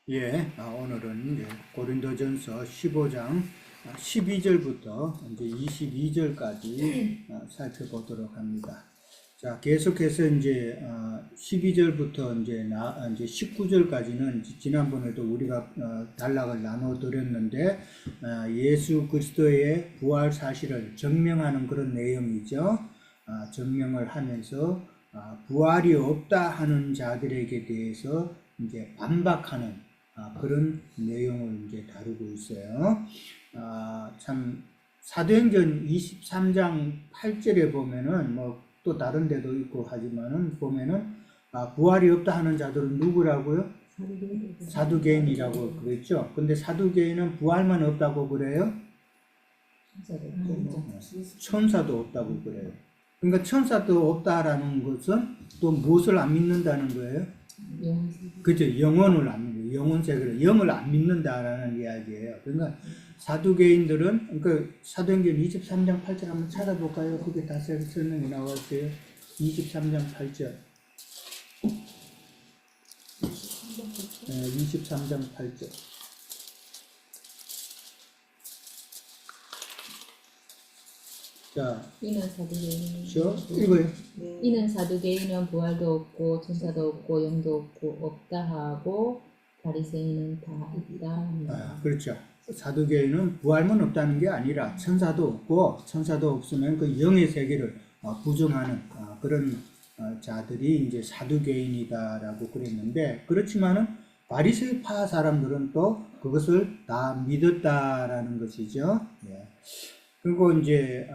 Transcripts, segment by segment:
예, 오늘은 이제 고린도전서 15장 12절부터 이제 22절까지 살펴보도록 합니다. 자, 계속해서 이제 12절부터 이제 19절까지는 지난번에도 우리가 단락을 나눠 드렸는데 예수 그리스도의 부활 사실을 증명하는 그런 내용이죠. 증명을 하면서 부활이 없다 하는 자들에게 대해서 이제 반박하는 그런 내용을 이제 다루고 있어요. 참 사도행전 23장 8절에 보면은 뭐 또 다른 데도 있고 하지만은 보면은 부활이 없다 하는 자들은 누구라고요? 사두개인이라고 그랬죠. 근데 사두개인은 부활만 없다고 그래요? 천사도 없다고 그래요. 그러니까 천사도 없다라는 것은 또 무엇을 안 믿는다는 거예요? 그죠? 영혼을 안 믿는, 영혼세계를, 영을 안 믿는다라는 이야기예요. 그러니까 사두개인들은, 그러니까 사도행전 23장 8절 한번 찾아볼까요? 그게 다 설명이 나왔어요. 23장 8절. 23장 8절. 자, 이는 사두개인은 부활도 없고 천사도 없고 영도 없다 하고 바리새인은 다 있다. 그렇죠. 사두개인은 부활만 없다는 게 아니라 천사도 없고 천사도 없으면 그 영의 세계를 부정하는 그런 자들이 이제 사두개인이다라고 그랬는데, 그렇지만은 바리새파 사람들은 또 그것을 다 믿었다라는 것이죠. 예. 그리고 이제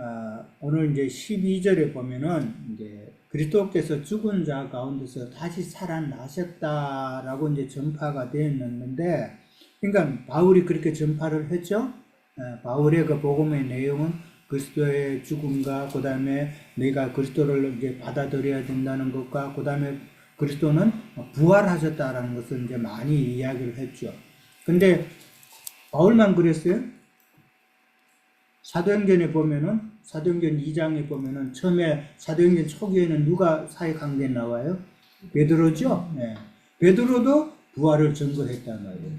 오늘 이제 12절에 보면은 이제 그리스도께서 죽은 자 가운데서 다시 살아나셨다라고 이제 전파가 되었는데, 그러니까 바울이 그렇게 전파를 했죠. 바울의 그 복음의 내용은 그리스도의 죽음과 그 다음에 내가 그리스도를 이제 받아들여야 된다는 것과 그 다음에 그리스도는 부활하셨다라는 것을 이제 많이 이야기를 했죠. 근데 바울만 그랬어요? 사도행전에 보면은, 사도행전 2장에 보면은 처음에 사도행전 초기에는 누가 사역한 게 나와요? 베드로죠? 네. 베드로도 부활을 증거했단 말이에요.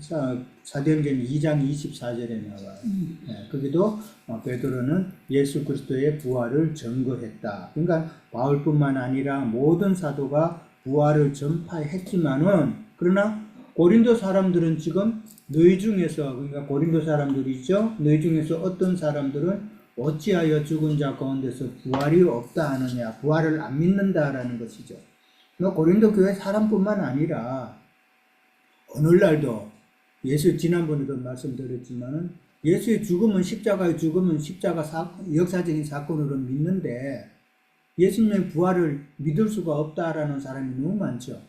사도행전 2장 24절에 나와요. 네. 거기도 베드로는 예수 그리스도의 부활을 증거했다. 그러니까 바울뿐만 아니라 모든 사도가 부활을 전파했지만은, 그러나 고린도 사람들은 지금 너희 중에서, 그러니까 고린도 사람들이죠. 너희 중에서 어떤 사람들은 어찌하여 죽은 자 가운데서 부활이 없다 하느냐, 부활을 안 믿는다라는 것이죠. 고린도 교회 사람뿐만 아니라 오늘날도 예수, 지난번에도 말씀드렸지만은 예수의 죽음은 십자가의 죽음은 십자가 역사적인 사건으로 믿는데 예수님의 부활을 믿을 수가 없다라는 사람이 너무 많죠.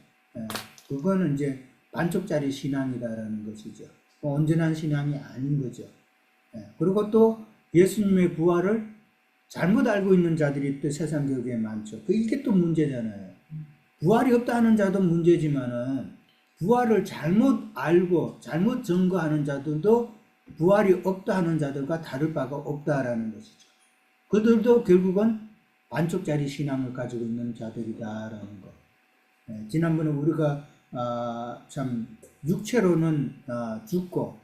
그거는 이제 반쪽짜리 신앙이다라는 것이죠. 온전한 신앙이 아닌 거죠. 그리고 또 예수님의 부활을 잘못 알고 있는 자들이 또 세상 교회에 많죠. 이게 또 문제잖아요. 부활이 없다 하는 자도 문제지만은 부활을 잘못 알고 잘못 증거하는 자들도 부활이 없다 하는 자들과 다를 바가 없다라는 것이죠. 그들도 결국은 반쪽짜리 신앙을 가지고 있는 자들이다라는 거. 지난번에 우리가 참 육체로는 죽고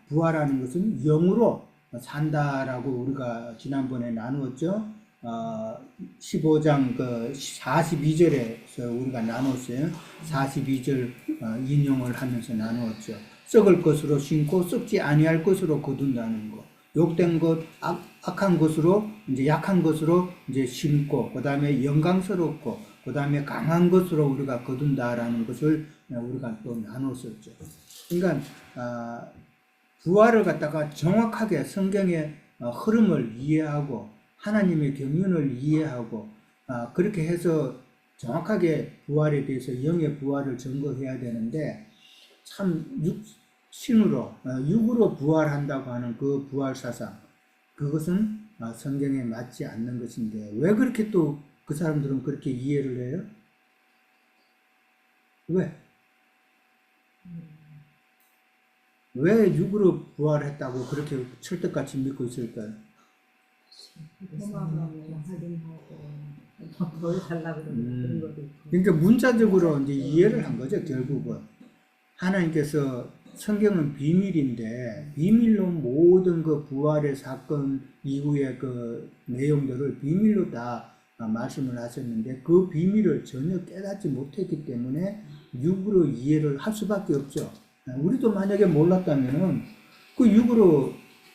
부활하는 것은 영으로 산다라고 우리가 지난번에 나누었죠. 15장 그 42절에서 우리가 나눴어요. 42절 인용을 하면서 나누었죠. 썩을 것으로 심고 썩지 아니할 것으로 거둔다는 거. 욕된 것, 악한 것으로 이제 약한 것으로 이제 심고, 그 다음에 영광스럽고, 그 다음에 강한 것으로 우리가 거둔다라는 것을 우리가 또 나눴었죠. 그러니까 부활을 갖다가 정확하게 성경의 흐름을 이해하고 하나님의 경륜을 이해하고 그렇게 해서 정확하게 부활에 대해서 영의 부활을 증거해야 되는데, 참 육으로 부활한다고 하는 그 부활 사상, 그것은 성경에 맞지 않는 것인데 왜 그렇게 또 그 사람들은 그렇게 이해를 해요? 왜 육으로 부활했다고 그렇게 철떡같이 믿고 있을까요? 그러니까 문자적으로 이제 이해를 한 거죠, 결국은. 하나님께서 성경은 비밀인데 비밀로 모든 그 부활의 사건 이후의 그 내용들을 비밀로 다 말씀을 하셨는데 그 비밀을 전혀 깨닫지 못했기 때문에 육으로 이해를 할 수밖에 없죠. 우리도 만약에 몰랐다면은 그 육으로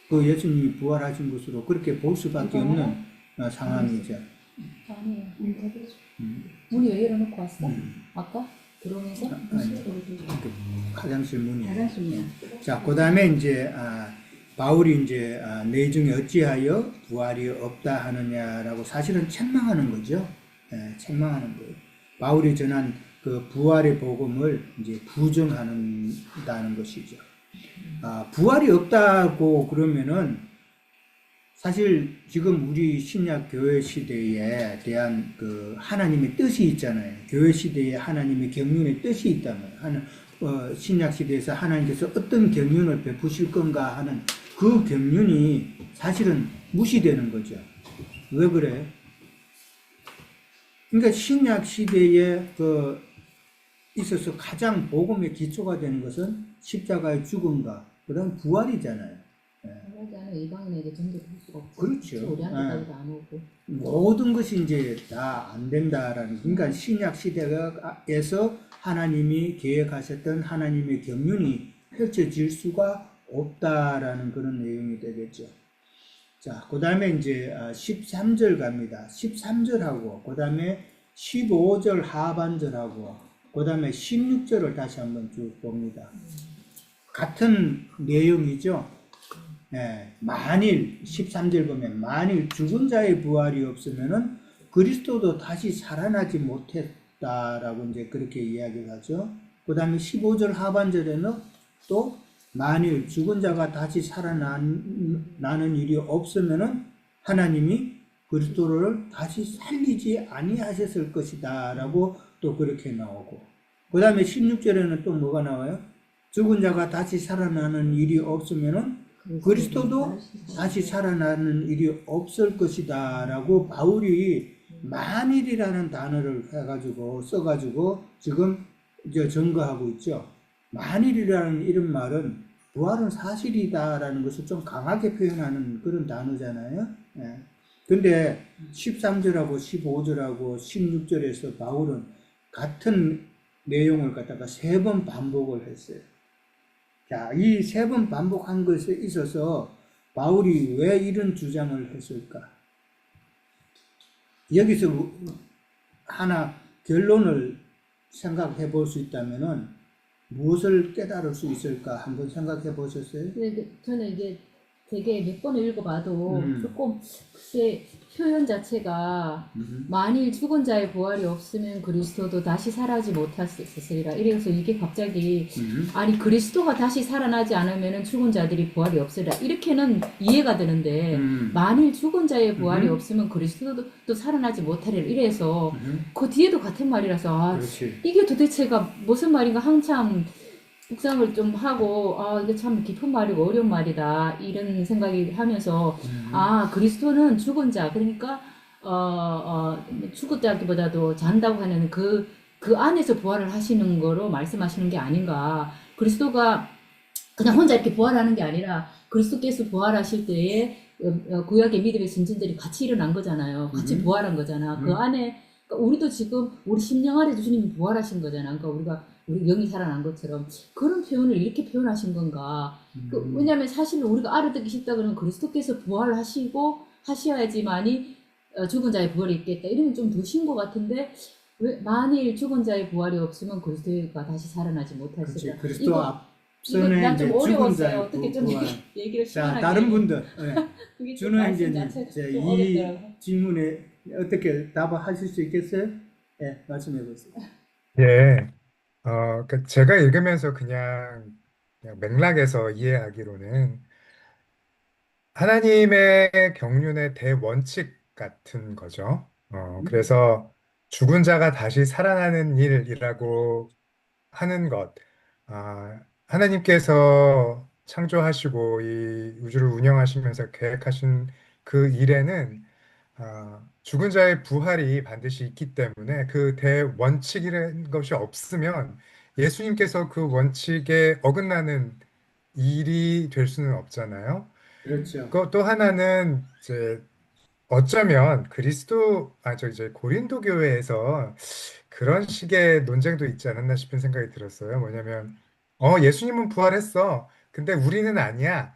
그 예수님이 부활하신 것으로 그렇게 볼 수밖에 없는 상황이죠. 아니에요. 음. 문이 왜 열어놓고 왔어? 음. 아까 들어오면서? 아니, 화장실 문이. 화장실이야. 자, 그 다음에 이제, 바울이 이제, 내 중에 어찌하여 부활이 없다 하느냐라고 사실은 책망하는 거죠. 예, 책망하는 거예요. 바울이 전한 그 부활의 복음을 이제 부정한다는 것이죠. 부활이 없다고 그러면은 사실 지금 우리 신약 교회 시대에 대한 그 하나님의 뜻이 있잖아요. 교회 시대에 하나님의 경륜의 뜻이 있다면 신약 시대에서 하나님께서 어떤 경륜을 베푸실 건가 하는 그 경륜이 사실은 무시되는 거죠. 왜 그래요? 그러니까 신약 시대에 그 있어서 가장 복음의 기초가 되는 것은 십자가의 죽음과 그다음 부활이잖아요. 그러잖아요. 이방인에게 전도될 수가 없죠. 그렇죠. 우리한테까지도 안 오고. 모든 것이 이제 다 안 된다라는, 그러니까 신약 시대에서 하나님이 계획하셨던 하나님의 경륜이 펼쳐질 수가 없다라는 그런 내용이 되겠죠. 자, 그 다음에 이제 13절 갑니다. 13절하고, 그 다음에 15절 하반절하고, 그 다음에 16절을 다시 한번 쭉 봅니다. 같은 내용이죠. 만일 13절 보면 만일 죽은 자의 부활이 없으면은 그리스도도 다시 살아나지 못했다라고 이제 그렇게 이야기를 하죠. 그 다음에 15절 하반절에는 또 만일 죽은 자가 다시 살아나는 일이 없으면은 하나님이 그리스도를 다시 살리지 아니하셨을 것이다라고 또 그렇게 나오고, 그 다음에 16절에는 또 뭐가 나와요? 죽은 자가 다시 살아나는 일이 없으면은 그리스도도 다시 살아나는 일이 없을 것이다 라고 바울이 만일이라는 단어를 해가지고 써가지고 지금 이제 증거하고 있죠. 만일이라는 이런 말은 부활은 사실이다 라는 것을 좀 강하게 표현하는 그런 단어잖아요. 근데 13절하고 15절하고 16절에서 바울은 같은 내용을 갖다가 3번 반복을 했어요. 자, 이 3번 반복한 것에 있어서 바울이 왜 이런 주장을 했을까? 여기서 하나 결론을 생각해 볼 수 있다면은 무엇을 깨달을 수 있을까? 한번 생각해 보셨어요? 근데 저는 이게 되게 몇 번을 읽어봐도 음. 조금 글쎄 표현 자체가 만일 죽은 자의 부활이 없으면 그리스도도 다시 살아나지 못했으리라. 이래서 이게 갑자기 아니 그리스도가 다시 살아나지 않으면 죽은 자들이 부활이 없으리라. 이렇게는 이해가 되는데 만일 죽은 자의 부활이 없으면 그리스도도 또 살아나지 못하리라. 이래서 그 뒤에도 같은 말이라서 이게 도대체가 무슨 말인가 한참 묵상을 좀 하고 이게 참 깊은 말이고 어려운 말이다 이런 생각이 하면서 그리스도는 죽은 자 그러니까 죽은 자기보다도 잔다고 하는 그 안에서 부활을 하시는 거로 말씀하시는 게 아닌가. 그리스도가 그냥 혼자 이렇게 부활하는 게 아니라 그리스도께서 부활하실 때에 구약의 믿음의 선진들이 같이 일어난 거잖아요. 같이 부활한 거잖아. 그 안에 그러니까 우리도 지금 우리 심령 아래 주님이 부활하신 거잖아. 그러니까 우리 영이 살아난 것처럼 그런 표현을 이렇게 표현하신 건가. 왜냐하면 사실은 우리가 알아듣기 쉽다 그러면 그리스도께서 부활을 하시고 하셔야지만이 죽은 자의 부활이 있겠다. 이러면 좀 도신 것 같은데 왜 만일 죽은 자의 부활이 없으면 그리스도가 다시 살아나지 못하시리라. 그리스도 이거 난 좀 어려웠어요. 자의 어떻게 좀 얘기를 자, 시원하게. 다른 분들 그게 좀 준호 말씀 형제님 자체가 이 좀 어렵더라고요. 질문에 어떻게 답하실 수 있겠어요? 네, 말씀해 보세요. 예, 제가 읽으면서 그냥 맥락에서 이해하기로는 하나님의 경륜의 대원칙 같은 거죠. 그래서 죽은 자가 다시 살아나는 일이라고 하는 것, 하나님께서 창조하시고 이 우주를 운영하시면서 계획하신 그 일에는 죽은 자의 부활이 반드시 있기 때문에 그 대원칙이라는 것이 없으면 예수님께서 그 원칙에 어긋나는 일이 될 수는 없잖아요. 그렇죠. 또 하나는 이제 어쩌면 저 이제 고린도 교회에서 그런 식의 논쟁도 있지 않았나 싶은 생각이 들었어요. 뭐냐면, 예수님은 부활했어. 근데 우리는 아니야.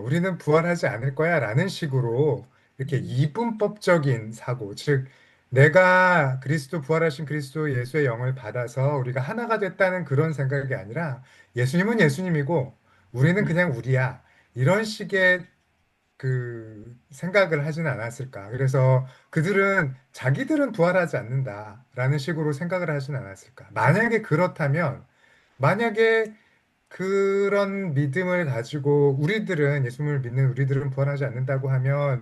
우리는 부활하지 않을 거야. 라는 식으로 이렇게 이분법적인 사고, 즉, 내가 부활하신 그리스도 예수의 영을 받아서 우리가 하나가 됐다는 그런 생각이 아니라 예수님은 예수님이고 우리는 그냥 우리야. 이런 식의 그 생각을 하진 않았을까. 그래서 그들은 자기들은 부활하지 않는다라는 식으로 생각을 하진 않았을까. 만약에 그렇다면, 만약에 그런 믿음을 가지고 예수님을 믿는 우리들은 부활하지 않는다고 하면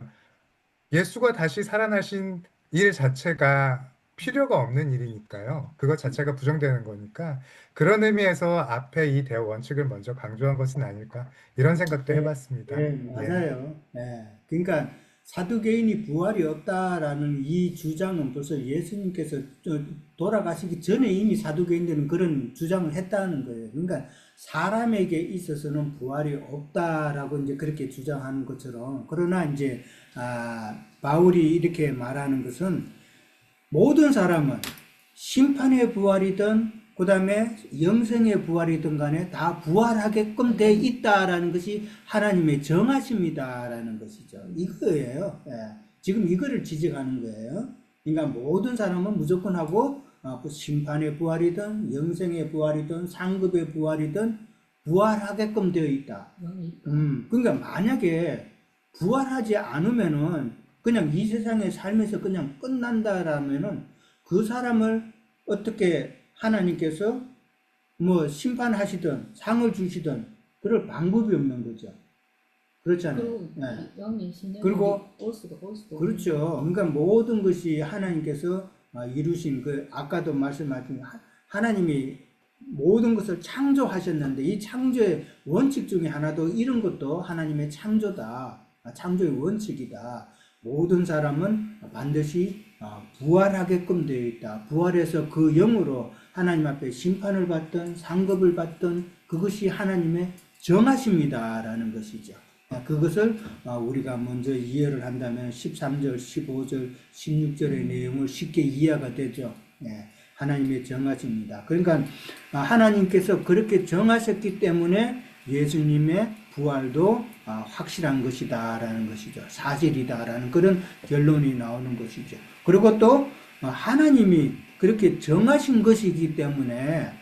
예수가 다시 살아나신 일 자체가 필요가 없는 일이니까요. 그것 자체가 부정되는 거니까 그런 의미에서 앞에 이 대화 원칙을 먼저 강조한 것은 아닐까 이런 생각도 예, 해봤습니다. 예, 예. 맞아요. 예. 그러니까 사두개인이 부활이 없다라는 이 주장은 벌써 예수님께서 돌아가시기 전에 이미 사두개인들은 그런 주장을 했다는 거예요. 그러니까 사람에게 있어서는 부활이 없다라고 이제 그렇게 주장하는 것처럼, 그러나 이제 바울이 이렇게 말하는 것은 모든 사람은 심판의 부활이든 그 다음에 영생의 부활이든 간에 다 부활하게끔 돼 있다라는 것이 하나님의 정하십니다라는 것이죠. 이거예요. 예. 지금 이거를 지적하는 거예요. 그러니까 모든 사람은 무조건 하고 그 심판의 부활이든 영생의 부활이든 상급의 부활이든 부활하게끔 되어 있다. 그러니까 만약에 부활하지 않으면은 그냥 이 세상에 살면서 그냥 끝난다라면은 그 사람을 어떻게 하나님께서 뭐 심판하시든 상을 주시든 그럴 방법이 없는 거죠. 그렇잖아요. 그리고 네. 영이 신령이 그리고 올 수도 그렇죠. 그러니까 모든 것이 하나님께서 이루신 아까도 말씀하신 하나님이 모든 것을 창조하셨는데 이 창조의 원칙 중에 하나도 이런 것도 하나님의 창조다. 창조의 원칙이다. 모든 사람은 반드시 부활하게끔 되어 있다. 부활해서 그 영으로 하나님 앞에 심판을 받든 상급을 받든 그것이 하나님의 정하십니다라는 것이죠. 그것을 우리가 먼저 이해를 한다면 13절, 15절, 16절의 내용을 쉽게 이해가 되죠. 하나님의 정하십니다. 그러니까 하나님께서 그렇게 정하셨기 때문에 예수님의 부활도 확실한 것이다라는 것이죠. 사실이다라는 그런 결론이 나오는 것이죠. 그리고 또 하나님이 그렇게 정하신 것이기 때문에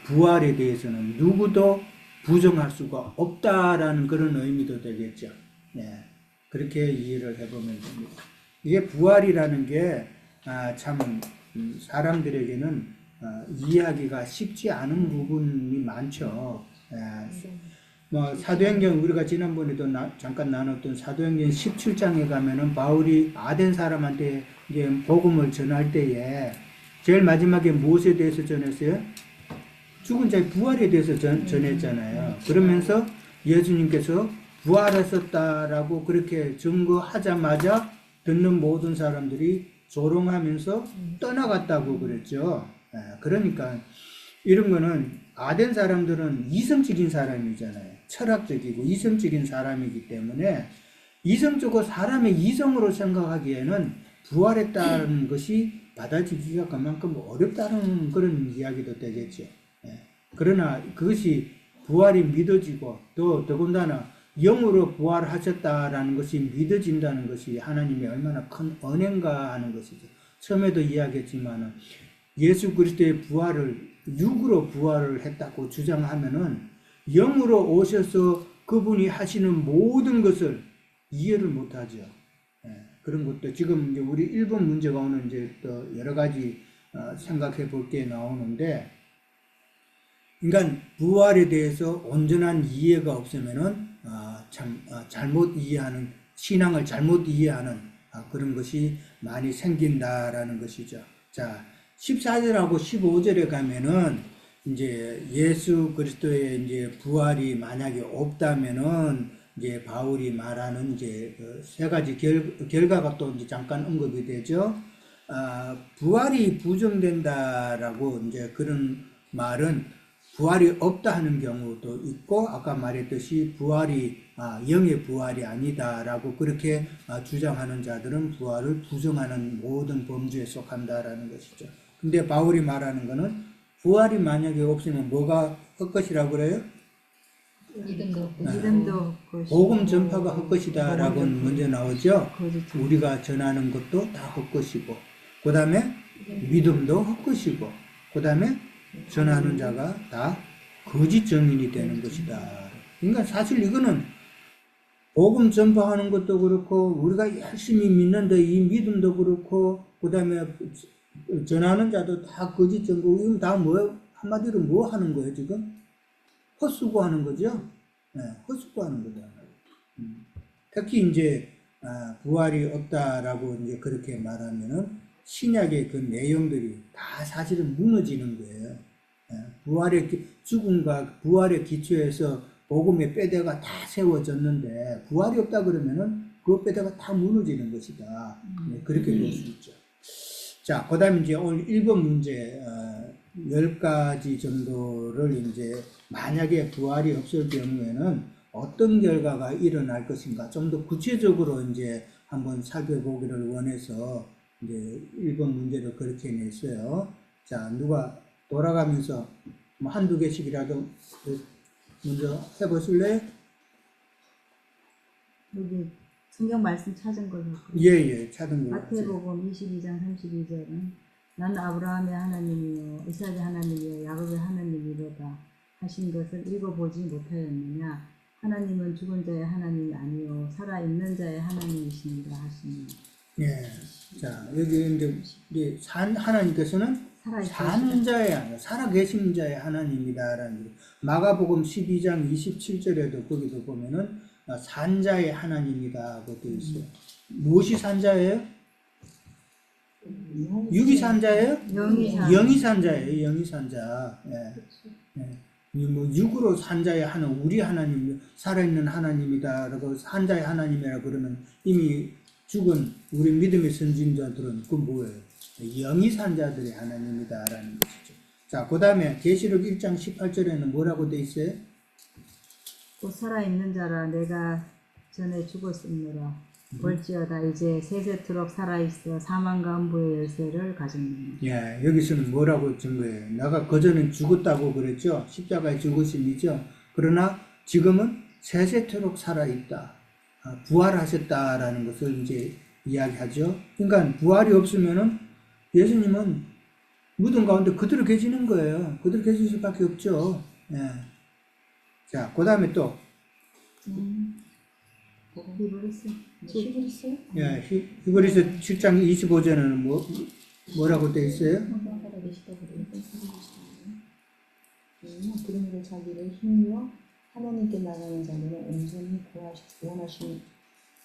부활에 대해서는 누구도 부정할 수가 없다라는 그런 의미도 되겠죠. 그렇게 이해를 해보면 됩니다. 이게 부활이라는 게 참 사람들에게는 이해하기가 쉽지 않은 부분이 많죠. 뭐 사도행전 우리가 지난번에도 잠깐 나눴던 사도행전 17장에 가면은 바울이 아덴 사람한테 이제 복음을 전할 때에 제일 마지막에 무엇에 대해서 전했어요? 죽은 자의 부활에 대해서 전했잖아요. 그러면서 예수님께서 부활하셨다라고 그렇게 증거하자마자 듣는 모든 사람들이 조롱하면서 떠나갔다고 그랬죠. 그러니까 이런 거는 아덴 사람들은 이성적인 사람이잖아요. 철학적이고 이성적인 사람이기 때문에 이성적으로 사람의 이성으로 생각하기에는 부활했다는 것이 받아들이기가 그만큼 어렵다는 그런 이야기도 되겠죠. 그러나 그것이 부활이 믿어지고 또 더군다나 영으로 부활하셨다라는 것이 믿어진다는 것이 하나님이 얼마나 큰 은혜인가 하는 것이죠. 처음에도 이야기했지만 예수 그리스도의 부활을 육으로 부활을 했다고 주장하면은 영으로 오셔서 그분이 하시는 모든 것을 이해를 못하죠. 그런 것도 지금 이제 우리 일본 문제가 오늘 이제 또 여러 가지 생각해 볼 게 나오는데, 그러니까 부활에 대해서 온전한 이해가 없으면은 잘못 이해하는 신앙을 잘못 이해하는 그런 것이 많이 생긴다라는 것이죠. 자, 14절하고 15절에 가면은 이제 예수 그리스도의 이제 부활이 만약에 없다면은 이제 바울이 말하는 이제 세 가지 결과가 또 이제 잠깐 언급이 되죠. 부활이 부정된다라고 이제 그런 말은 부활이 없다 하는 경우도 있고 아까 말했듯이 부활이 영의 부활이 아니다라고 그렇게 주장하는 자들은 부활을 부정하는 모든 범주에 속한다라는 것이죠. 근데 바울이 말하는 것은 부활이 만약에 없으면 뭐가 헛것이라고 그래요? 믿음도 헛것이고 복음 전파가 헛것이다라고 먼저 나오죠. 거짓 우리가 전하는 것도 다 헛것이고 그 다음에 믿음도 헛것이고 그 다음에 전하는 자가 다 거짓 증인이 되는 것이다. 그러니까 사실 이거는 복음 전파하는 것도 그렇고 우리가 열심히 믿는데 이 믿음도 그렇고 그 다음에 전하는 자도 다 거짓 증거. 이건 다 뭐 한마디로 뭐 하는 거예요 지금? 헛수고하는 거죠. 네, 헛수고하는 거죠. 특히 이제 부활이 없다라고 이제 그렇게 말하면은 신약의 그 내용들이 다 사실은 무너지는 거예요. 부활의 죽음과 부활의 기초에서 복음의 뼈대가 다 세워졌는데 부활이 없다 그러면은 그 뼈대가 다 무너지는 것이다. 그렇게 볼 수 있죠. 자, 그 다음에 이제 오늘 1번 문제, 10가지 정도를 이제 만약에 부활이 없을 경우에는 어떤 결과가 일어날 것인가 좀 더 구체적으로 이제 한번 살펴보기를 원해서 이제 1번 문제를 그렇게 냈어요. 자, 누가 돌아가면서 뭐 한두 개씩이라도 먼저 해보실래요? 여기 성경 말씀 찾은 거죠. 예, 찾은 거. 마태복음 22장 32절은 나는 아브라함의 하나님이요 이삭의 하나님이요 야곱의 하나님이로다 하신 것을 읽어보지 못하였느냐. 하나님은 죽은 자의 하나님이 아니요 살아있는 자의 하나님이시니라 하시니. 예. 자, 여기 이제 하나님께서는 산 자의 아니라 살아계신 자의 하나님이다라는 거. 마가복음 12장 27절에도 거기도 보면은 산자의 하나님이다고 되어 있어요. 무엇이 산자예요? 육이 산자예요? 영이 산자예요. 영이 산자. 예. 예. 뭐 육으로 산자의 하나님, 우리 하나님, 살아있는 하나님이다라고 산자의 하나님이라 그러면 이미 죽은 우리 믿음의 선진자들은 그 뭐예요? 영이 산자들의 하나님이다라는 것이죠. 자, 그 다음에 계시록 1장 18절에는 뭐라고 되어 있어요? 곧 살아있는 자라 내가 전에 죽었으므로 볼지어다 이제 세세토록 살아있어 사망과 음부의 열쇠를 가졌느니라. 예, 여기서는 뭐라고 증거해요? 내가 그전엔 죽었다고 그랬죠? 십자가의 죽으심이죠? 그러나 지금은 세세토록 살아있다. 부활하셨다라는 것을 이제 이야기하죠. 그러니까 부활이 없으면은 예수님은 무덤 가운데 그대로 계시는 거예요. 그대로 계실 수밖에 없죠. 예. 자, 그 다음에 또, 예, 히브리서 7장 25절에는 뭐라고 되어 있어요? 그러므로 자기를 힘입어 하나님께 나가는 자들은 온전히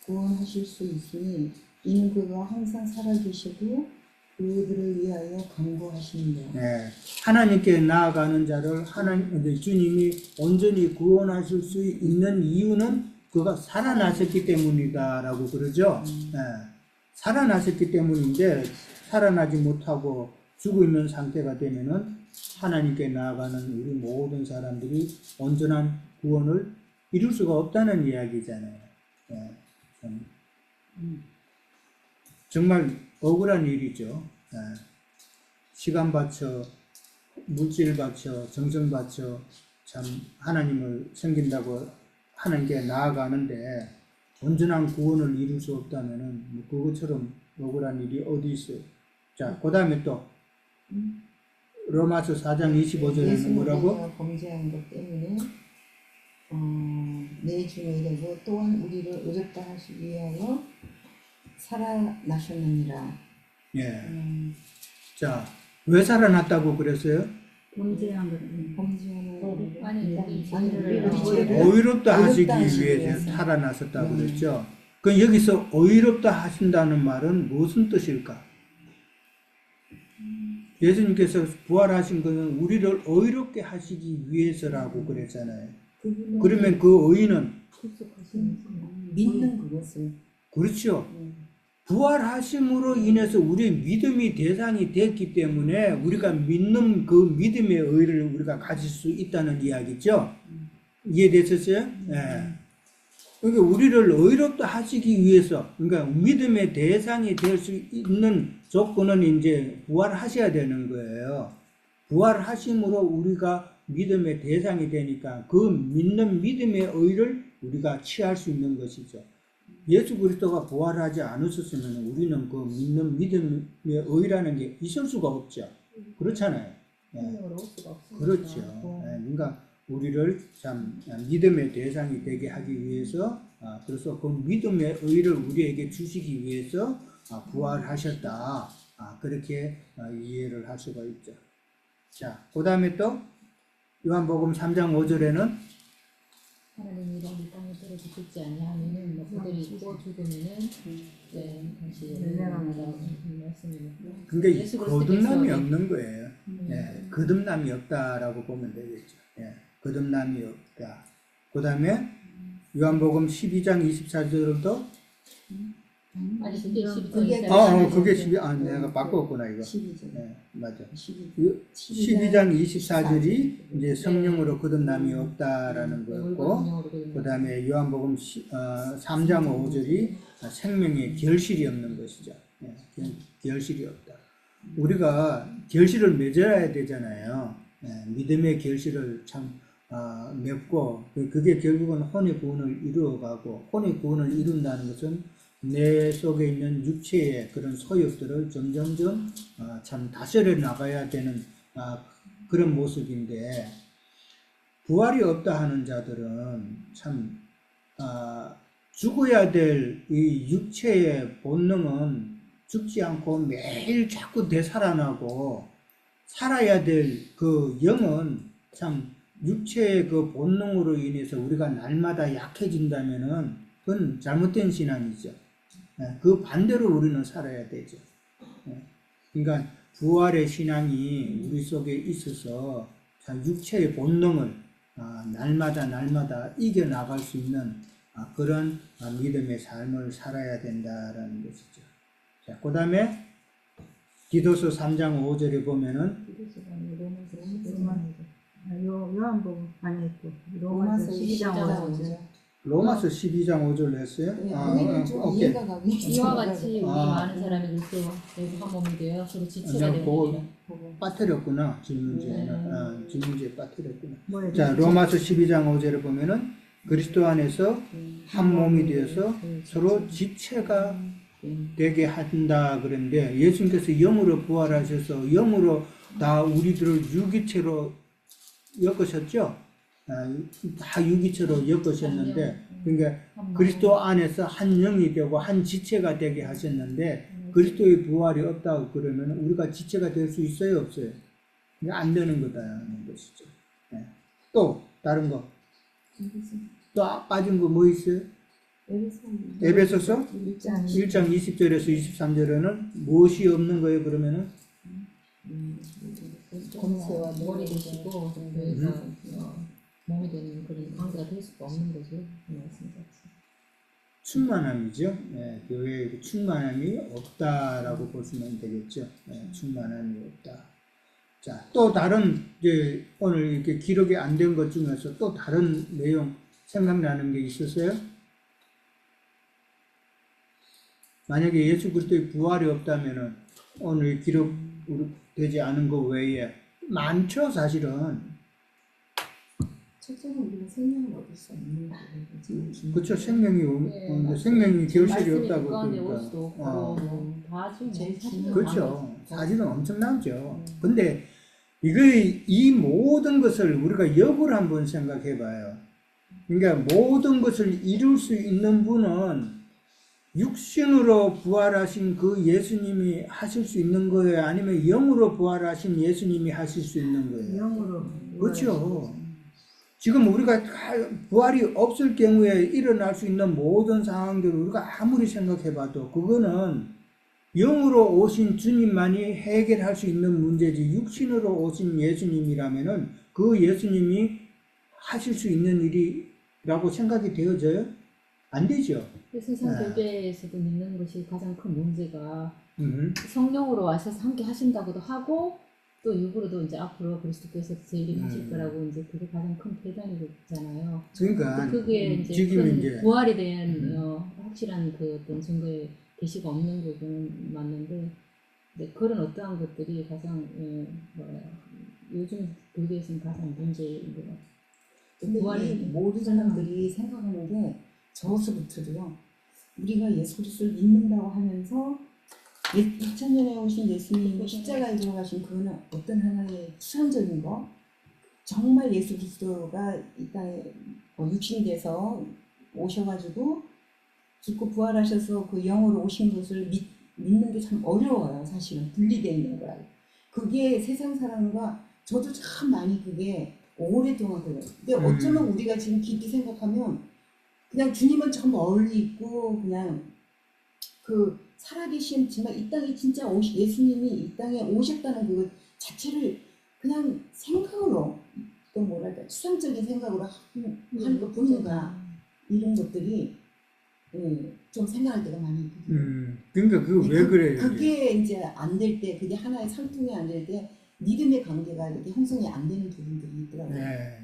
구원하실 수 있으니 이는 그가 항상 살아계시고 그들을 위하여 간구하십니다. 네, 하나님께 나아가는 자를 주님이 온전히 구원하실 수 있는 이유는 그가 살아나셨기 때문이다라고 그러죠. 네, 살아나셨기 때문인데 살아나지 못하고 죽어 있는 상태가 되면은 하나님께 나아가는 우리 모든 사람들이 온전한 구원을 이룰 수가 없다는 이야기잖아요. 네, 정말 억울한 일이죠. 시간 바쳐, 물질 바쳐, 정성 바쳐, 참 하나님을 섬긴다고 하나님께 나아가는데 온전한 구원을 이룰 수 없다면은 뭐 그것처럼 억울한 일이 어디 있어요. 자, 그 다음에 또 로마서 4장 25절에는 뭐라고? 내가 범죄한 것 때문에 내 중에 되고 또한 우리를 의롭다 하시기 위하여 살아나셨느니라. 예. 자, 왜 살아났다고 그랬어요? 범죄한 것 때문에. 의롭다 하시기 위해서 살아나셨다고 그랬죠. 그 여기서 의롭다 하신다는 말은 무슨 뜻일까? 예수님께서 부활하신 것은 우리를 의롭게 하시기 위해서라고 그랬잖아요. 그러면 그 의는 믿는 그것을 그렇죠. 부활하심으로 인해서 우리 믿음이 대상이 됐기 때문에 우리가 믿는 그 믿음의 의를 우리가 가질 수 있다는 이야기죠. 이해되셨어요? 예. 그러니까 우리를 의롭다 하시기 위해서, 그러니까 믿음의 대상이 될 수 있는 조건은 이제 부활하셔야 되는 거예요. 부활하심으로 우리가 믿음의 대상이 되니까 그 믿는 믿음의 의를 우리가 취할 수 있는 것이죠. 예수 그리스도가 부활하지 않으셨으면 우리는 그 믿는 믿음의 의라는 게 있을 수가 없죠. 그렇잖아요. 예. 생명으로 올 수가 없으니까. 그렇죠. 예, 그러니까 우리를 참 믿음의 대상이 되게 하기 위해서, 그래서 그 믿음의 의를 우리에게 주시기 위해서 부활하셨다. 그렇게 이해를 할 수가 있죠. 자, 그 다음에 또 요한복음 3장 5절에는 하나님이 이런 땅에 떨어져 죽지 아니하면은 뭐 그들이 또 죽으면은 다시 열매라는 말씀입니다. 그러니까 예수 거듭남이 그리스도께서 없는 거예요. 예, 거듭남이 없다라고 보면 되겠죠. 예, 거듭남이 없다. 그 다음에 요한복음 12장 24절도 아니 그게 그게 12장 그게 12, 내가 바꿨구나 이거. 12절. 네, 맞아. 12절. 12장 24절이 이제 성령으로 거듭남이 없다라는 거였고, 그 다음에 요한복음 3장 5절이 생명의 결실이 없는 것이죠. 예, 결실이 없다. 우리가 결실을 맺어야 되잖아요. 예, 믿음의 결실을 참 맺고, 그게 결국은 혼의 구원을 이루어가고, 혼의 구원을 이룬다는 것은 내 속에 있는 육체의 그런 소욕들을 점점점 참 다스려 나가야 되는 그런 모습인데, 부활이 없다 하는 자들은 참 죽어야 될 이 육체의 본능은 죽지 않고 매일 자꾸 되살아나고, 살아야 될 그 영은 참 육체의 그 본능으로 인해서 우리가 날마다 약해진다면은 그건 잘못된 신앙이죠. 그 반대로 우리는 살아야 되죠. 그러니까 부활의 신앙이 우리 속에 있어서 육체의 본능을 날마다 이겨나갈 수 있는 그런 믿음의 삶을 살아야 된다라는 것이죠. 자, 그 다음에 디도서 3장 5절에 보면은 요한복음 아니 로마서 로마서 12장 5절. 로마서 12장 5절로 했어요? 우리는 좀 오케이. 이해가 가고 이와 같이 우리 많은 사람이 그리스도와 한 몸이 되어 서로 지체가 되는 그거 일이라. 빠뜨렸구나. 질문지에는. 질문지에 빠뜨렸구나. 뭐예요? 자, 로마서 12장 5절에 보면은 그리스도 안에서 한 몸이 되어서 서로 지체가 되게 한다 그랬는데, 예수님께서 영으로 부활하셔서 영으로 다 우리들을 유기체로 엮으셨죠? 다 유기체로 엮으셨는데, 그러니까 그리스도 안에서 한 영이 되고 한 지체가 되게 하셨는데, 그리스도의 부활이 없다고 그러면 우리가 지체가 될 수 있어요, 없어요? 안 되는 거다는 것이죠. 네. 또 다른 거, 또 빠진 거 뭐 있어요? 에베소서 1장 20절에서 23절에는 무엇이 없는 거예요, 그러면은? 검세와 머리 되시고 교회가 몸이 되는 그런 관계가 될 수가 없는 거죠. 그 말씀 자체. 충만함이죠. 교회에 그 충만함이 없다라고 보시면 되겠죠. 충만함이 없다. 자, 또 다른 이제 오늘 이렇게 기록이 안 된 것 중에서 또 다른 내용 생각나는 게 있었어요? 만약에 예수 그리스도의 부활이 없다면은 오늘 기록 되지 않은 것 외에 많죠, 사실은. 첫째는 우리가 생명을 얻을 수 없는 거죠. 그렇죠. 생명이 없는데 생명이 결실이 없다고 가운데 올 그러니까. 수도 없고 다 지금 제일 사실은 그렇죠. 사실은 엄청나죠. 근데 이 모든 것을 우리가 역을 한번 생각해 봐요. 그러니까 모든 것을 이룰 수 있는 분은 육신으로 부활하신 그 예수님이 하실 수 있는 거예요? 아니면 영으로 부활하신 예수님이 하실 수 있는 거예요? 영으로. 그렇죠. 지금 우리가 부활이 없을 경우에 일어날 수 있는 모든 상황들을 우리가 아무리 생각해 봐도 그거는 영으로 오신 주님만이 해결할 수 있는 문제지, 육신으로 오신 예수님이라면은 그 예수님이 하실 수 있는 일이라고 생각이 되어져요? 안 되죠. 세상 교회에서도 믿는 것이 가장 큰 문제가 음. 성령으로 와셔서 함께 하신다고도 하고 또 일부러도 이제 앞으로 그리스도께서 재림하실 거라고 이제 그게 가장 큰 폐단이잖아요. 그러니까 그게 이제 지금 큰 이제 부활에 대한 확실한 그 어떤 증거의 계시가 없는 부분은 맞는데 이제 그런 어떠한 것들이 가장 요즘 교회에서는 가장 문제인 것 같아요. 근데 부활에 이 모든 사람들이 생각하는 게 저서부터도요. 우리가 예수 그리스도를 믿는다고 하면서 2000년에 오신 예수님이 십자가에 돌아가신 그거는 어떤 하나의 추상적인 거, 정말 예수 그리스도가 이 땅에 육신돼서 오셔가지고 죽고 부활하셔서 그 영으로 오신 것을 믿는 게 참 어려워요. 사실은 분리되어 있는 거라. 그게 세상 사람과 저도 참 많이 그게 오랫동안 그래요. 근데 어쩌면 우리가 지금 깊이 생각하면 그냥 주님은 참 멀리 있고 그냥 그 살아계신 정말 이 땅에 진짜 예수님이 이 땅에 오셨다는 그 자체를 그냥 생각으로 또 뭐랄까 추상적인 생각으로 하는 것 뿐인가 이런 것들이 좀 생각할 때가 많이 있거든요. 그러니까 그 왜 그래요? 그게 이제 안 될 때, 그게 하나의 상통이 안 될 때 믿음의 관계가 이렇게 형성이 안 되는 부분들이 있더라고요. 네.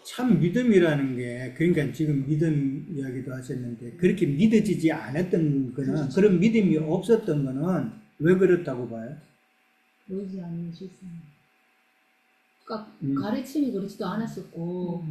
참 믿음이라는 게 그러니까 지금 믿음 이야기도 하셨는데 그렇게 믿어지지 않았던 거는 그렇죠. 그런 믿음이 없었던 거는 왜 그렇다고 봐요? 보이지 않는 실상. 그러니까 가르침이 그렇지도 않았었고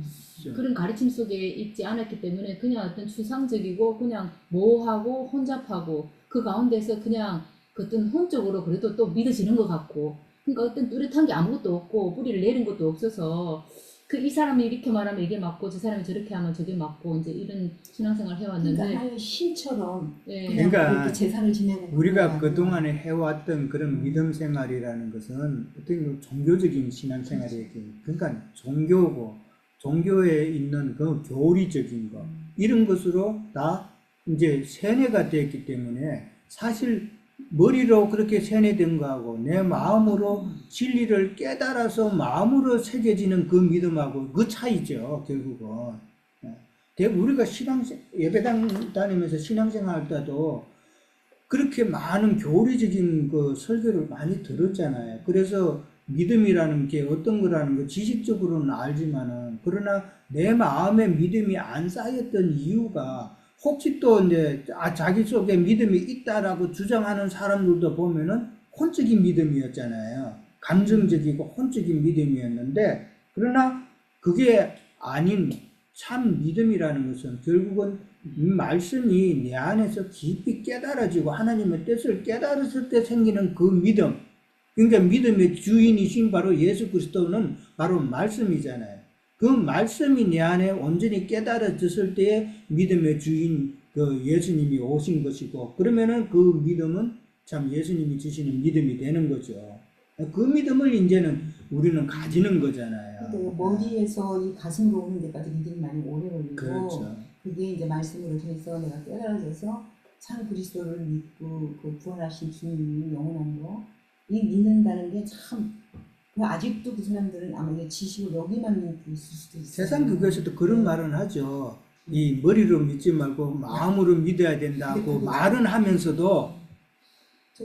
그렇죠. 그런 가르침 속에 있지 않았기 때문에 그냥 어떤 추상적이고 그냥 모호하고 혼잡하고 그 가운데서 그냥 그 어떤 혼적으로 그래도 또 믿어지는 것 같고 그러니까 어떤 뚜렷한 게 아무것도 없고 뿌리를 내린 것도 없어서 그 이 사람이 이렇게 말하면 이게 맞고 저 사람이 저렇게 하면 저게 맞고 이제 이런 신앙생활 해왔는데 그러니까 하나의 신처럼 예. 그냥 그러니까 그렇게 제사를 지내고 우리가 그러는 그동안에 해왔던 그런 믿음 생활이라는 것은 어떻게 보면 종교적인 신앙 생활이었기 그러니까 종교에 있는 그 교리적인 거 이런 것으로 다 이제 세뇌가 되었기 때문에 사실 머리로 그렇게 세뇌된 거하고 내 마음으로 진리를 깨달아서 마음으로 새겨지는 그 믿음하고 그 차이죠 결국은. 대부분 우리가 예배당 다니면서 신앙생활 할 때도 그렇게 많은 교리적인 그 설교를 많이 들었잖아요. 그래서 믿음이라는 게 어떤 거라는 거 지식적으로는 알지만은 그러나 내 마음에 믿음이 안 쌓였던 이유가 혹시 또 이제 자기 속에 믿음이 있다라고 주장하는 사람들도 보면은 혼적인 믿음이었잖아요. 감정적이고 혼적인 믿음이었는데 그러나 그게 아닌 참 믿음이라는 것은 결국은 이 말씀이 내 안에서 깊이 깨달아지고 하나님의 뜻을 깨달았을 때 생기는 그 믿음. 그러니까 믿음의 주인이신 바로 예수 그리스도는 바로 말씀이잖아요. 그 말씀이 내 안에 온전히 깨달아졌을 때에 믿음의 주인 그 예수님이 오신 것이고 그러면은 그 믿음은 참 예수님이 주시는 믿음이 되는 거죠. 그 믿음을 이제는 우리는 가지는 거잖아요. 근데 머리에서 이 가슴으로 오는 데까지 굉장히 많이 오래 걸리고 그렇죠. 그게 이제 말씀으로 통해서 내가 깨달아져서 참 그리스도를 믿고 그 부활하신 주님이 영원한 거 이 믿는다는 게 참 아직도 그 사람들은 아마 이게 지식을 여기만 믿고 있을 수도 있어요. 세상 교회에서도 그런 말은 하죠. 이 머리로 믿지 말고 마음으로 믿어야 된다고 말은 하면서도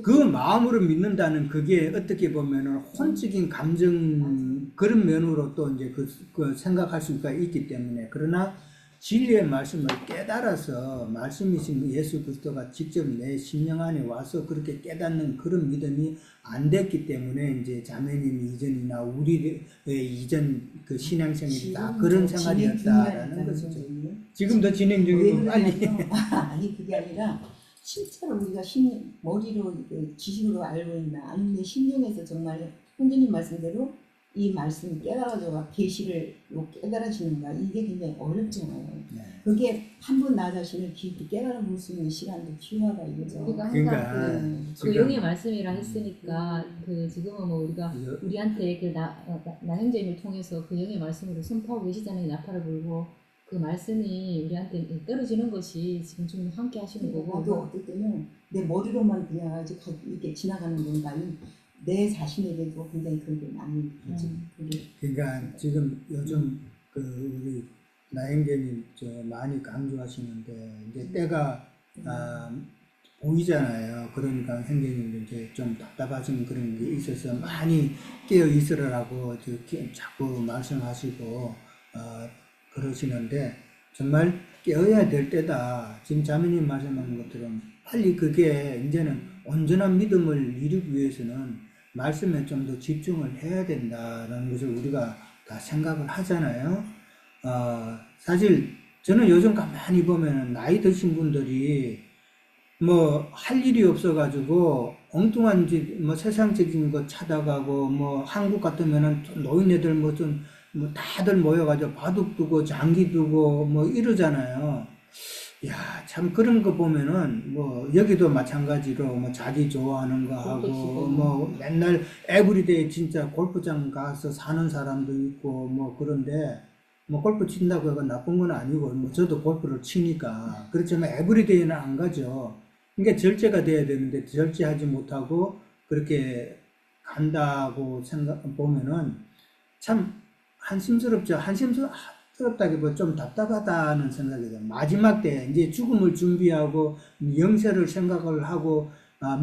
그 마음으로 믿는다는 그게 어떻게 보면은 혼적인 감정 그런 면으로 또 이제 그 생각할 수가 있기 때문에 그러나 진리의 말씀을 깨달아서 말씀이신 예수 그리스도가 직접 내 심령 안에 와서 그렇게 깨닫는 그런 믿음이 안 됐기 때문에 이제 자매님 이전이나 우리의 이전 그 신앙생활이 다 그런 생활이었다라는 것이죠. 지금도 진행 중이고 빨리. 아니 그게 아니라 실제로 우리가 머리로 지식으로 알고 있나 아니면 심령에서 정말 선생님 말씀대로 이 말씀 깨달아져가 계시를 깨달아지는가 이게 굉장히 어렵잖아요. 네. 그게 한 번 나 자신을 깊이 깨달아 볼 수 있는 시간도 필요하다 이거죠. 그러니까 그러니까 항상 그 지금 영의 말씀이라 했으니까 그 지금은 뭐 우리가 우리한테 그 나형제님을 통해서 그 영의 말씀으로 선포하고 계시잖아요. 나팔을 불고 그 말씀이 우리한테 떨어지는 것이 지금 좀 함께 하시는 거고. 나도 어떨 때는 내 머리로만 그냥 아직 이렇게 지나가는 건가 내 자신에게도 굉장히 그런 게 많이 그게 그러니까 지금 요즘 그 우리 나행님이 많이 강조하시는데 이제 때가 보이잖아요. 그러니까 행제님도 이제 좀 답답하신 그런 게 있어서 많이 깨어 있으라고 자꾸 말씀하시고 그러시는데 정말 깨어야 될 때다. 지금 자매님 말씀하는 것처럼 빨리 그게 이제는 온전한 믿음을 이루기 위해서는 말씀에 좀 더 집중을 해야 된다라는 것을 우리가 다 생각을 하잖아요. 사실 저는 요즘 가만히 보면 나이 드신 분들이 뭐 할 일이 없어가지고 엉뚱한 뭐 세상적인 거 찾아가고 뭐 한국 같으면은 좀 노인네들 뭐 다들 모여가지고 바둑 두고 장기 두고 뭐 이러잖아요. 야, 참 그런 거 보면은 뭐 여기도 마찬가지로 뭐 자기 좋아하는 거 하고 뭐 맨날 에브리데이 진짜 골프장 가서 사는 사람도 있고 뭐 그런데 뭐 골프 친다고 해서 나쁜 건 아니고 뭐 저도 골프를 치니까 그렇지만 에브리데이는 안 가죠. 그러니까 절제가 돼야 되는데 절제하지 못하고 그렇게 간다고 보면은 참 한심스럽죠. 한심스럽다기보다 좀 답답하다는 생각이 들어요. 마지막 때 이제 죽음을 준비하고 영세를 생각을 하고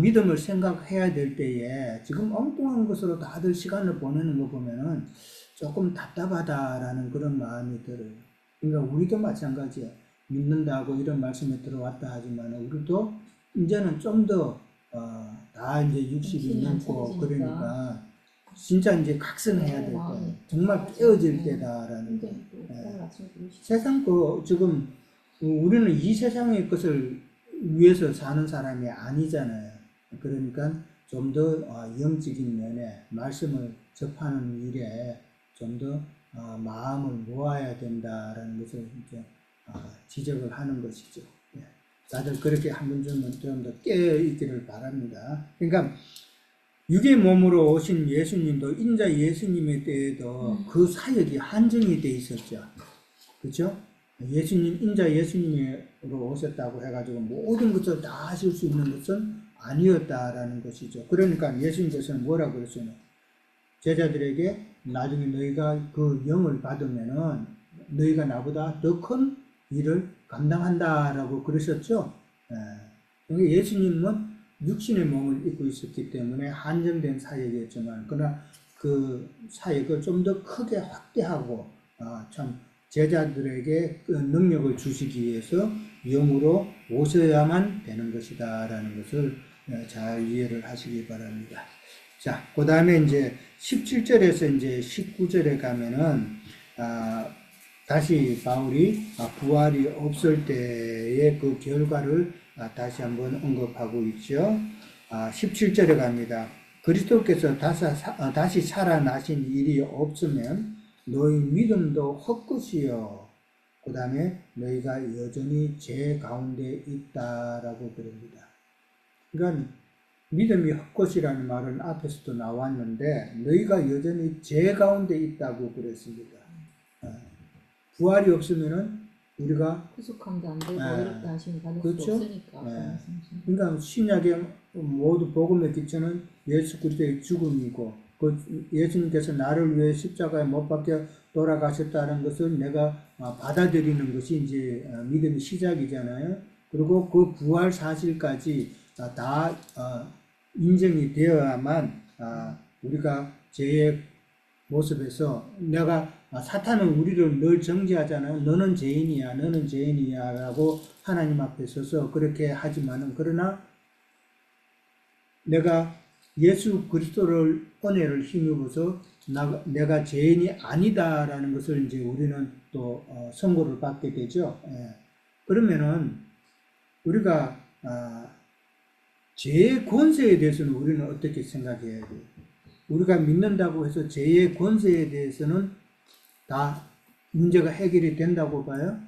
믿음을 생각해야 될 때에 지금 엉뚱한 것으로 다들 시간을 보내는 거 보면은 조금 답답하다라는 그런 마음이 들어요. 그러니까 우리도 마찬가지야. 믿는다고 이런 말씀에 들어왔다 하지만 우리도 이제는 좀 더 다 이제 60이 넘고 그러니까 진짜 이제 각성해야 될 때, 정말 깨어질 때다라는 거. 세상 지금 우리는 이 세상의 것을 위해서 사는 사람이 아니잖아요. 그러니까 좀 더 영적인 면에 말씀을 접하는 일에 좀 더 마음을 모아야 된다라는 것을 이제 지적을 하는 것이죠. 다들 그렇게 한 번쯤은 좀 더 깨어 있기를 바랍니다. 그러니까 육의 몸으로 오신 예수님도 인자 예수님의 때에도 그 사역이 한정이 돼 있었죠. 그렇죠? 인자 예수님으로 오셨다고 해가지고 모든 것을 다 하실 수 있는 것은 아니었다라는 것이죠. 그러니까 예수님께서는 뭐라고 그랬어요? 제자들에게 나중에 너희가 그 영을 받으면은 너희가 나보다 더 큰 일을 감당한다라고 그러셨죠. 예수님은 육신의 몸을 입고 있었기 때문에 한정된 사역이었지만 그러나 그 사역을 좀 더 크게 확대하고 참 제자들에게 그 능력을 주시기 위해서 영으로 오셔야만 되는 것이다라는 것을 잘 이해를 하시기 바랍니다. 자, 그 다음에 이제 17절에서 이제 19절에 가면은 다시 바울이 부활이 없을 때의 그 결과를 다시 한번 언급하고 있죠. 17절에 갑니다. 그리스도께서 다시 살아나신 일이 없으면 너희 믿음도 헛것이요. 그 다음에 너희가 여전히 죄 가운데 있다라고 그럽니다. 그러니까 믿음이 헛것이라는 말은 앞에서도 나왔는데 너희가 여전히 죄 가운데 있다고 그랬습니다. 부활이 없으면은 우리가 구속함도 안 되고 어렵다 하시면 받을 그렇죠? 수 없으니까. 그러니까 신약의 모두 복음의 기초는 예수 그리스도의 죽음이고 그 예수님께서 나를 위해 십자가에 못 박혀 돌아가셨다는 것을 내가 받아들이는 것이 이제 믿음의 시작이잖아요. 그리고 그 부활 사실까지 다 인정이 되어야만 우리가 죄의 모습에서 사탄은 우리를 늘 정죄하잖아요. 너는 죄인이야, 너는 죄인이야 라고 하나님 앞에 서서 그렇게 하지만은 그러나 내가 예수 그리스도를 은혜를 힘입어서 내가 죄인이 아니다라는 것을 이제 우리는 또 선고를 받게 되죠. 그러면은 우리가 죄의 권세에 대해서는 우리는 어떻게 생각해야 돼요? 우리가 믿는다고 해서 죄의 권세에 대해서는 다 문제가 해결이 된다고 봐요?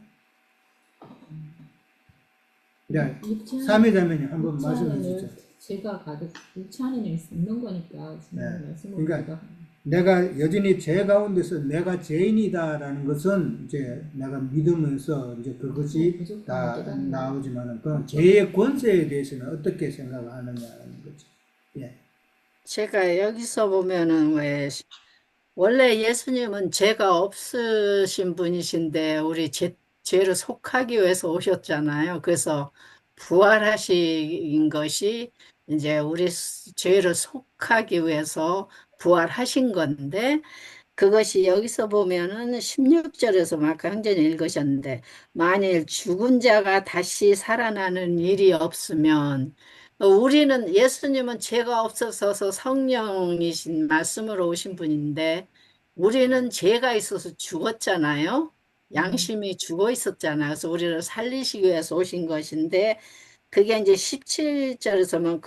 네, 삼위자매님 한번 말씀해 주시죠. 제가 가득 육체 안에는 있는 거니까 말씀을 그러니까 내가 여전히 죄 가운데서 내가 죄인이다라는 것은 이제 내가 믿으면서 이제 그것이 다 나오지만은 그럼 죄의 권세에 대해서는 어떻게 생각하느냐는 거죠. 예. 제가 여기서 보면은 왜 원래 예수님은 죄가 없으신 분이신데 우리 죄를 속하기 위해서 오셨잖아요. 그래서 부활하신 것이 이제 우리 죄를 속하기 위해서 부활하신 건데 그것이 여기서 보면은 16절에서 막 강전이 읽으셨는데 만일 죽은 자가 다시 살아나는 일이 없으면 우리는 예수님은 죄가 없어서 성령이신 말씀으로 오신 분인데 우리는 죄가 있어서 죽었잖아요. 양심이 죽어 있었잖아요. 그래서 우리를 살리시기 위해서 오신 것인데 그게 이제 17절에서는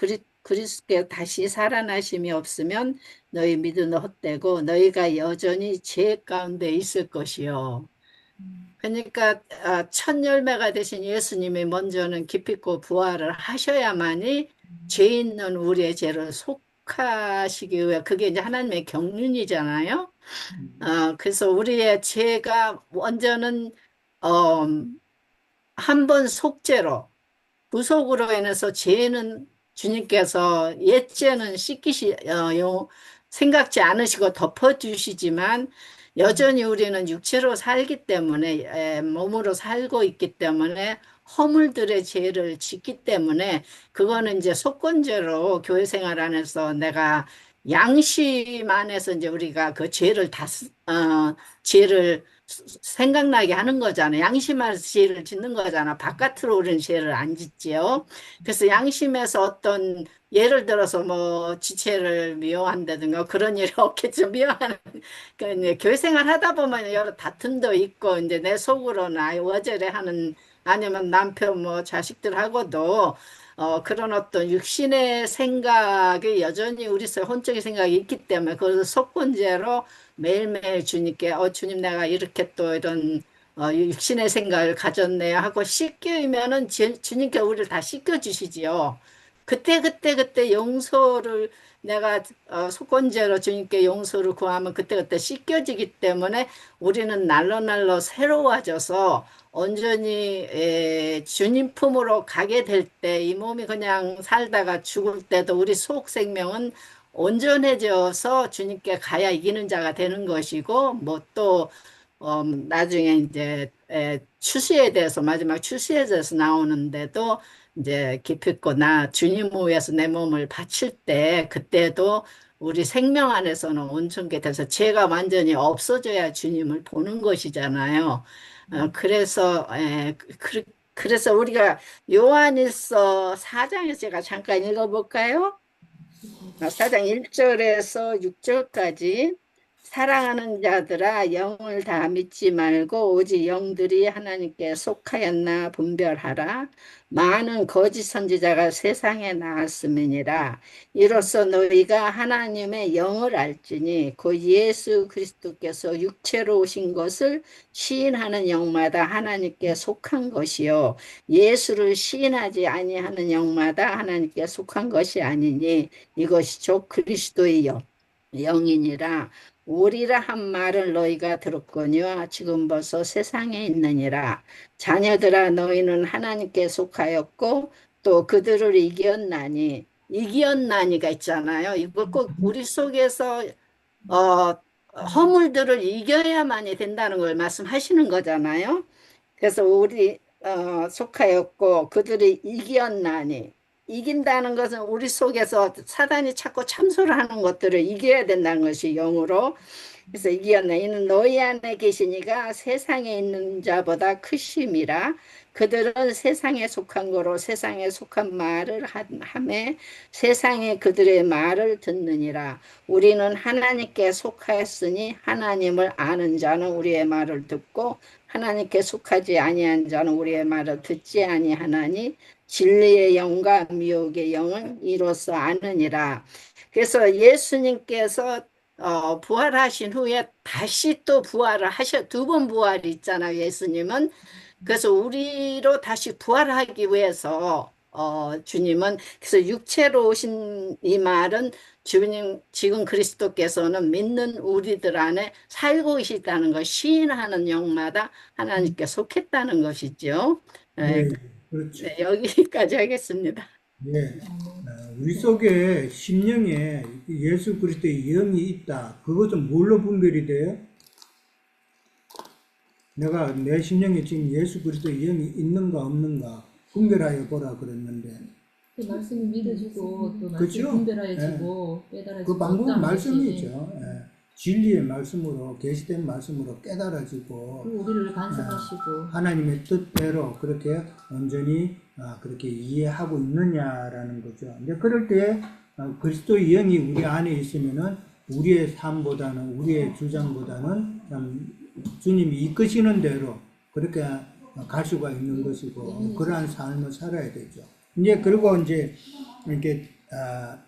그리스도께 다시 살아나심이 없으면 너희 믿음은 헛되고 너희가 여전히 죄 가운데 있을 것이요. 그러니까 첫 열매가 되신 예수님이 먼저는 기필코 부활을 하셔야만이 죄 있는 우리의 죄를 속하시기 위해 그게 이제 하나님의 경륜이잖아요. 그래서 우리의 죄가 먼저는 어, 한 번 속죄로 구속으로 인해서 죄는 주님께서 옛죄는 생각지 않으시고 덮어주시지만 여전히 우리는 육체로 살기 때문에 몸으로 살고 있기 때문에 허물들의 죄를 짓기 때문에 그거는 이제 속건죄로 교회 생활 안에서 내가 양심 안에서 이제 우리가 그 죄를 생각나게 하는 거잖아요. 양심에서 죄를 짓는 거잖아. 바깥으로 우리는 죄를 안 짓지요. 그래서 양심에서 어떤 예를 들어서 뭐 지체를 미워한다든가 그런 일이 없겠죠. 미워하는 그러니까 이제 교회 생활 하다 보면 여러 다툼도 있고 이제 내 속으로는 아이 어제래 하는 아니면 남편 뭐 자식들하고도 그런 어떤 육신의 생각이 여전히 우리 속 혼적인 생각이 있기 때문에 그것을 속건제로 매일매일 주님께 주님 내가 이렇게 또 이런 육신의 생각을 가졌네 하고 씻기면은 주님께 우리를 다 씻겨주시지요. 그때 용서를 내가 속건제로 주님께 용서를 구하면 그때 씻겨지기 때문에 우리는 날로 새로워져서 온전히 주님 품으로 가게 될 때 이 몸이 그냥 살다가 죽을 때도 우리 속 생명은 온전해져서 주님께 가야 이기는 자가 되는 것이고 뭐 또 나중에 이제 추수에 대해서 마지막 추수에 대해서 나오는데도 이제 기필코 나 주님 위해서 내 몸을 바칠 때 그때도 우리 생명 안에서는 온전케 돼서 죄가 완전히 없어져야 주님을 보는 것이잖아요. 그래서 우리가 요한일서 4장에서 제가 잠깐 읽어볼까요? 4장 1절에서 6절까지 사랑하는 자들아 영을 다 믿지 말고 오직 영들이 하나님께 속하였나 분별하라. 많은 거짓 선지자가 세상에 나왔음이니라. 이로써 너희가 하나님의 영을 알지니 곧 예수 그리스도께서 육체로 오신 것을 시인하는 영마다 하나님께 속한 것이요 예수를 시인하지 아니하는 영마다 하나님께 속한 것이 아니니 이것이 곧 그리스도의 영이니라. 오리라 한 말을 너희가 들었거니와 지금 벌써 세상에 있느니라. 자녀들아 너희는 하나님께 속하였고 또 그들을 이기었나니가 있잖아요. 이거 꼭 우리 속에서 어, 허물들을 이겨야만이 된다는 걸 말씀하시는 거잖아요. 그래서 우리 속하였고 그들이 이기었나니 이긴다는 것은 우리 속에서 사단이 자꾸 참소를 하는 것들을 이겨야 된다는 것이 영으로. 그래서 이겼네. 이는 너희 안에 계시니가 세상에 있는 자보다 크심이라. 그들은 세상에 속한 거로 세상에 속한 말을 하매 세상에 그들의 말을 듣느니라. 우리는 하나님께 속하였으니 하나님을 아는 자는 우리의 말을 듣고 하나님께 속하지 아니한 자는 우리의 말을 듣지 아니하나니 진리의 영과 미혹의 영은 이로써 아느니라. 그래서 예수님께서 부활하신 후에 다시 또 부활을 두 번 부활이 있잖아요. 예수님은. 그래서 우리로 다시 부활하기 위해서 주님은 그래서 육체로 오신 이 말은 주님 지금 그리스도께서는 믿는 우리들 안에 살고 계시다는 것 시인하는 영마다 하나님께 속했다는 것이죠. 네, 그렇죠. 네, 여기까지 하겠습니다. 네. 우리 속에 심령에 예수 그리스도의 영이 있다. 그것은 뭘로 분별이 돼요? 내가 내 심령에 지금 예수 그리스도의 영이 있는가 없는가 분별하여 보라 그랬는데 그 말씀이 믿어지고 또 말씀이 그렇죠? 분별하여지고 깨달아지고 그 방법은 없다는 말씀이죠. 것이지. 예. 진리의 말씀으로 계시된 말씀으로 깨달아지고 그리고 우리를 간섭하시고 하나님의 뜻대로 그렇게 온전히 그렇게 이해하고 있느냐라는 거죠. 근데 그럴 때 그리스도의 영이 우리 안에 있으면은 우리의 삶보다는 우리의 주장보다는 참 주님이 이끄시는 대로 그렇게 갈 수가 있는 것이고 그러한 삶을 살아야 되죠. 이제 그리고 이제 이렇게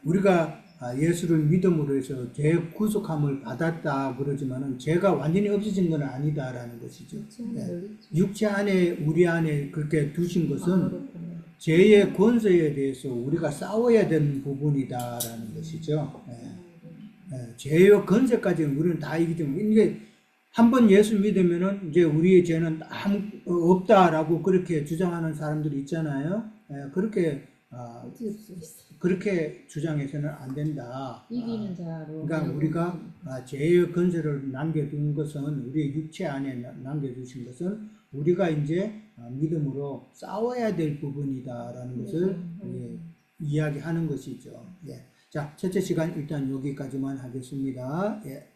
우리가 예수를 믿음으로 해서 죄 구속함을 받았다 그러지만은 죄가 완전히 없어진 건 아니다라는 것이죠. 육체 안에 우리 안에 그렇게 두신 것은 죄의 권세에 대해서 우리가 싸워야 되는 부분이다라는 것이죠. 죄의 권세까지는 우리는 다 이기기 때문에 이게 한번 예수 믿으면은 이제 우리의 죄는 아무 없다라고 그렇게 주장하는 사람들이 있잖아요. 그렇게 어떻게 수 있어? 그렇게 주장해서는 안 된다. 이기는 자로. 그러니까 우리가 죄의 권세를 남겨둔 것은 우리의 육체 안에 남겨두신 것은 우리가 이제 믿음으로 싸워야 될 부분이다라는 것을 이야기하는 것이죠. 예. 자, 첫째 시간 일단 여기까지만 하겠습니다. 예.